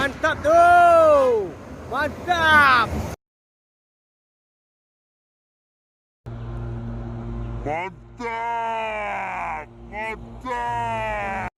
Mantap tuh. Mantap. Mantap! Mantap!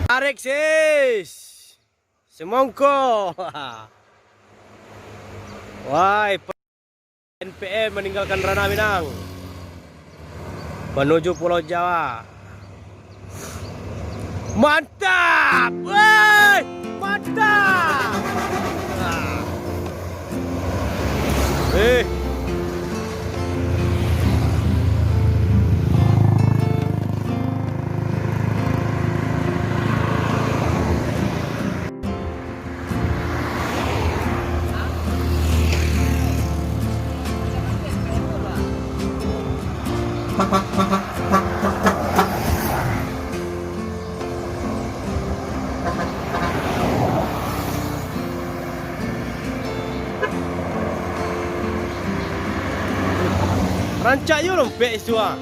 Tarik sis. Semongko. Wah, NPM meninggalkan Ranah Minang menuju Pulau Jawa. Mantap! Woi, mantap! Rancak you lempek isua.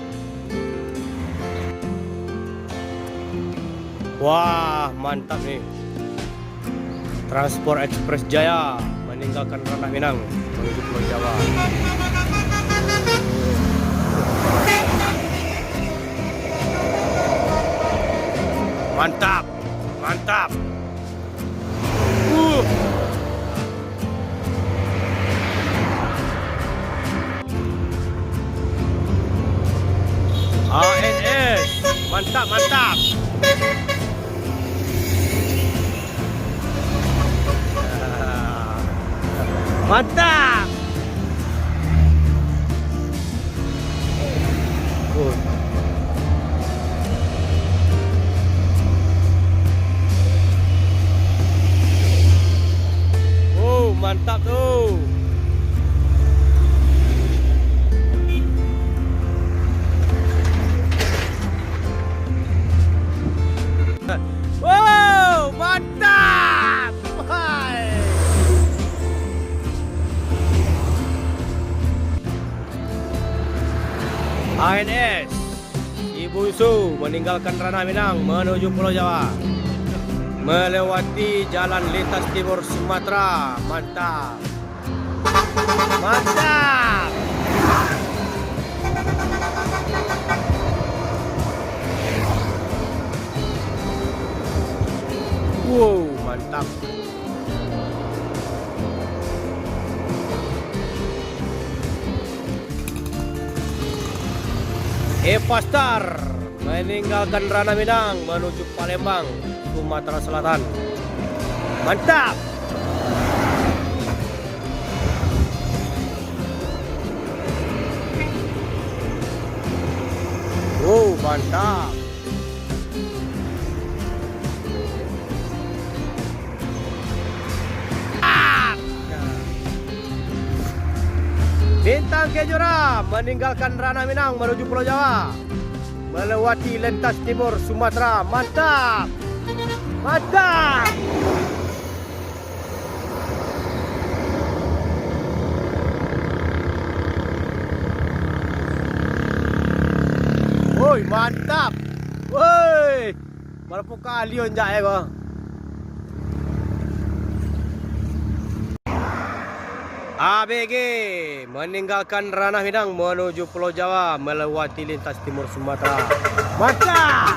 Wah, mantap nih. Transport Express Jaya meninggalkan Ranah Minang menuju Pulau Jawa. Mantap. Mantap. ANS. Mantap, mantap. Mantap. Mantap tuh. Wow, mantap. Hai. ANS Ibu Su meninggalkan Ranah Minang menuju Pulau Jawa, melewati jalan lintas timur Sumatera. Mantap. Mantap. Wow, mantap. Epastar meninggalkan Ranah Minang menuju Palembang, Sumatera Selatan. Mantap. Oh, mantap. Bintang Kejora meninggalkan Ranah Minang menuju Pulau Jawa, melewati lintas timur Sumatera. Mantap. Mantap. Woi, mantap. Woi. Berapa kali onjak ya kau? ABG meninggalkan Ranah Minang menuju Pulau Jawa, melewati lintas timur Sumatera. Mantap.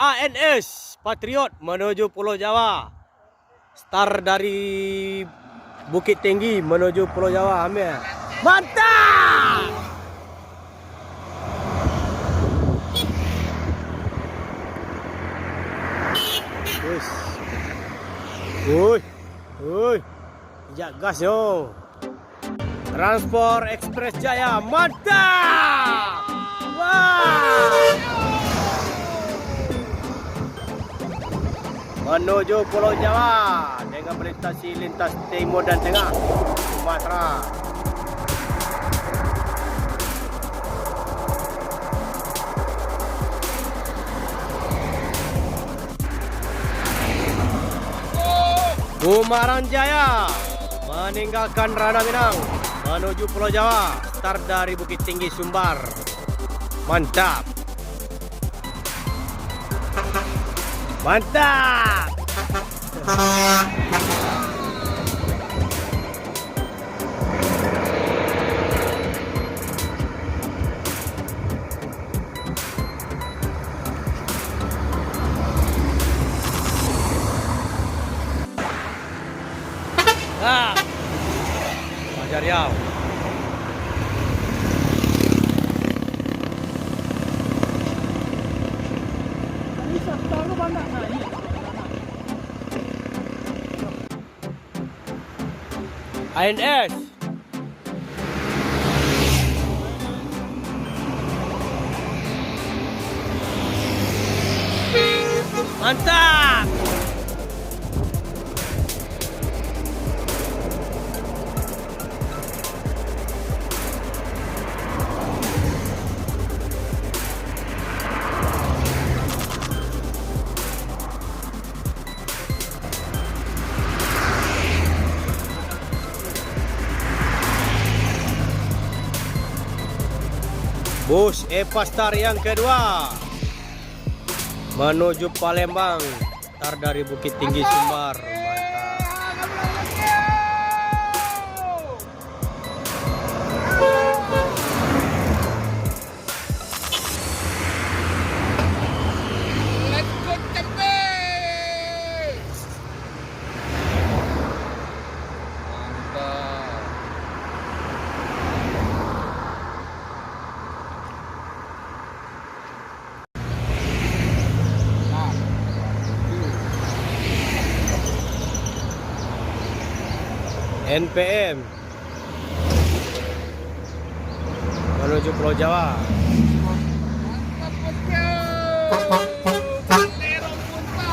ANS Patriot menuju Pulau Jawa. Start dari Bukit Tinggi menuju Pulau Jawa. Ambil. Mantap! Wih. Wih. Wih. Pijak gas yo. Transport Express Jaya. Mantap! Wah! Menuju Pulau Jawa dengan melintasi lintas timur dan tengah Sumatera. Kumaran Jaya meninggalkan Ranah Minang menuju Pulau Jawa. Start dari Bukit Tinggi Sumbar. Mantap. Mantap. Ah. Raja Riau. ANS. Mantap. Bus Epastar yang kedua menuju Palembang. Start dari Bukit Tinggi Sumbar. NPM menuju Pulau Jawa.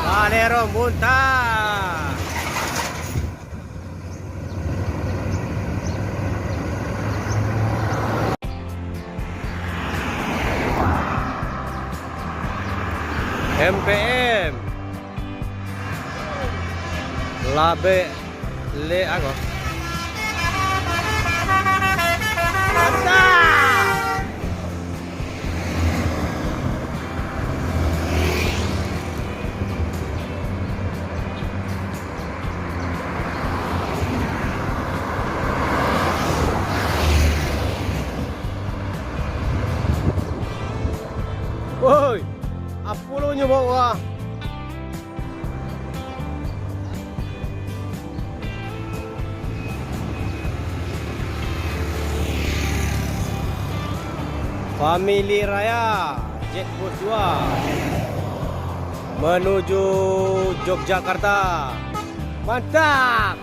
Valero Muntah. MPM Labe Le Ago. Woi, apa lu nyoba? Family Raya Jet Bus 2 menuju Yogyakarta. Mantap.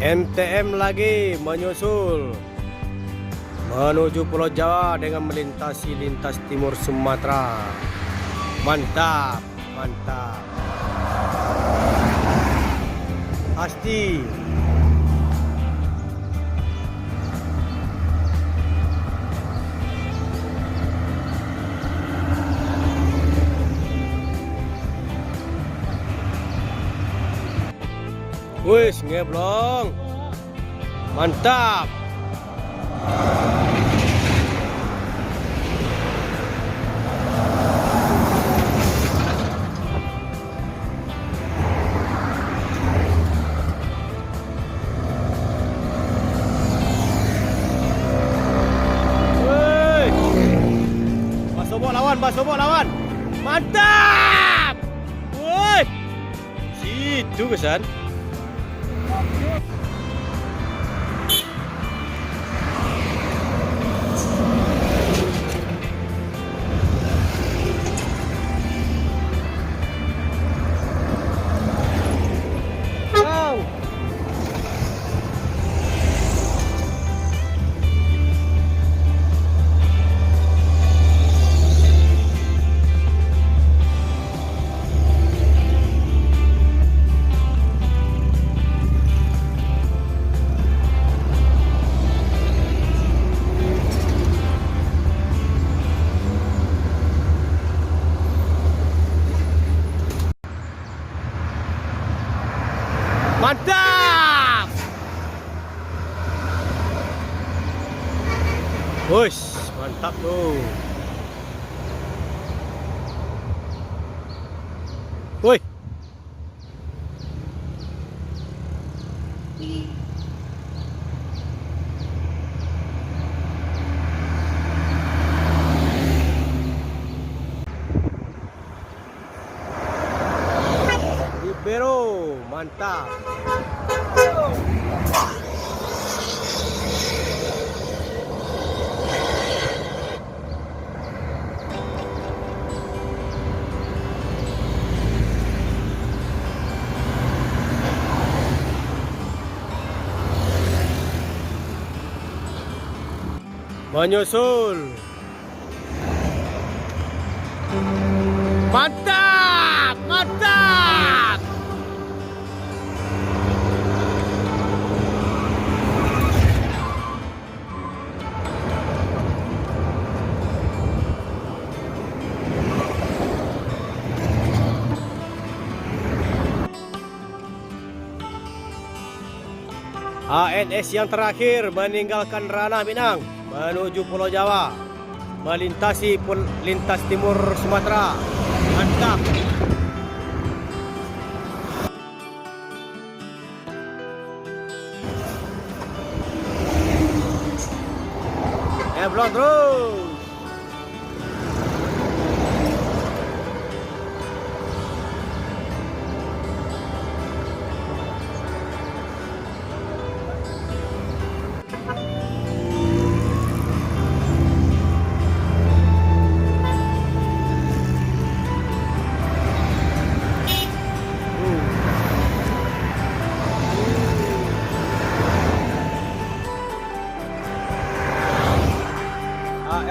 MTM lagi menyusul menuju Pulau Jawa dengan melintasi lintas timur Sumatera. Mantap, mantap. Pasti. Wis ngeblong. Mantap. Gitu kesan. Wow. Mantap! Wush, mantap tuh. Woi. Libero, mantap. Menyusul. Mantap, mantap. ANS yang terakhir meninggalkan Ranah Minang menuju Pulau Jawa, melintasi lintas timur Sumatera. Mantap. Belum terus.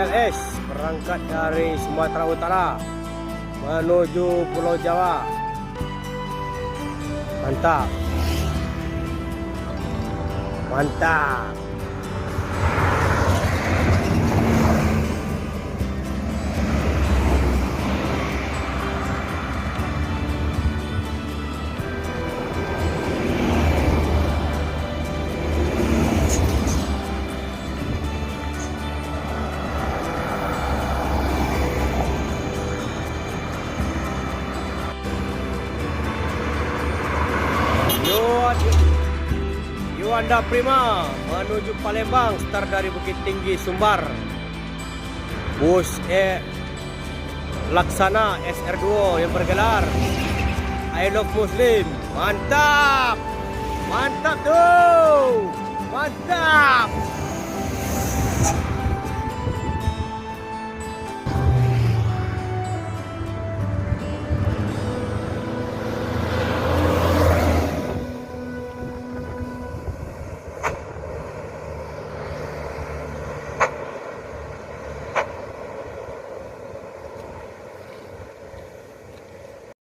ALS berangkat dari Sumatera Utara menuju Pulau Jawa. Mantap. Mantap. Yuanda Prima menuju Palembang, start dari Bukit Tinggi Sumbar. Bus Laksana SR2 yang bergelar I Love Muslim. Mantap. Mantap tuh. Mantap.